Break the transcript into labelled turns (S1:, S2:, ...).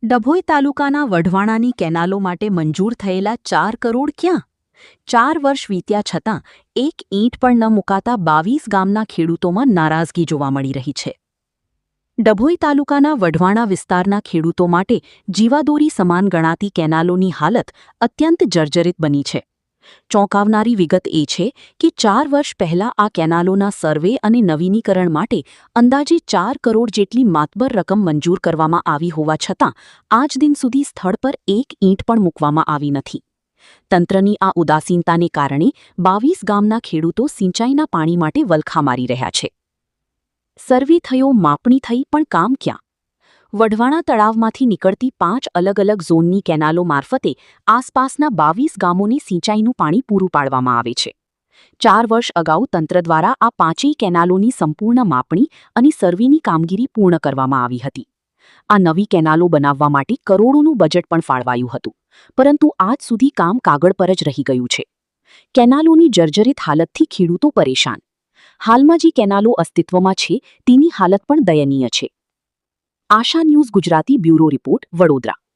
S1: ડભોઈ તાલુકાના વઢવાણાની કેનાલો માટે મંજૂર થયેલા 4 કરોડ ક્યાં? 4 વર્ષ વીત્યા છતાં એક ઈંટ પણ ન મુકાતા 22 ગામના ખેડૂતોમાં નારાજગી જોવા મળી રહી છે. ડભોઈ તાલુકાના વઢવાણા વિસ્તારના ખેડૂતો માટે જીવાદોરી સમાન ગણાતી કેનાલોની હાલત અત્યંત જર્જરિત બની છે. ચોંકાવનારી વિગત એ છે કે 4 વર્ષ પહેલાં આ કેનાલોના સર્વે અને નવીનીકરણ માટે અંદાજે 4 કરોડ જેટલી માતબર રકમ મંજૂર કરવામાં આવી હોવા છતાં આજ દિન સુધી સ્થળ પર એક ઈંટ પણ મૂકવામાં આવી નથી. તંત્રની આ ઉદાસીનતાને કારણે 22 ગામના ખેડૂતો સિંચાઈના પાણી માટે વલખા મારી રહ્યા છે. સર્વે થયો, માપણી થઈ, પણ કામ ક્યાં? વઢવાણા તળાવમાંથી નીકળતી 5 અલગ અલગ ઝોનની કેનાલો મારફતે આસપાસના 22 ગામોને સિંચાઈનું પાણી પૂરું પાડવામાં આવે છે. 4 વર્ષ અગાઉ તંત્ર દ્વારા આ 5 કેનાલોની સંપૂર્ણ માપણી અને સર્વેની કામગીરી પૂર્ણ કરવામાં આવી હતી. આ નવી કેનાલો બનાવવા માટે કરોડોનું બજેટ પણ ફાળવાયું હતું, પરંતુ આજ સુધી કામ કાગળ પર જ રહી ગયું છે. કેનાલોની જર્જરિત હાલતથી ખેડૂતો પરેશાન. હાલમાં જે કેનાલો અસ્તિત્વમાં છે તેની હાલત પણ દયનીય છે. Asha news Gujarati bureau report, Vadodara.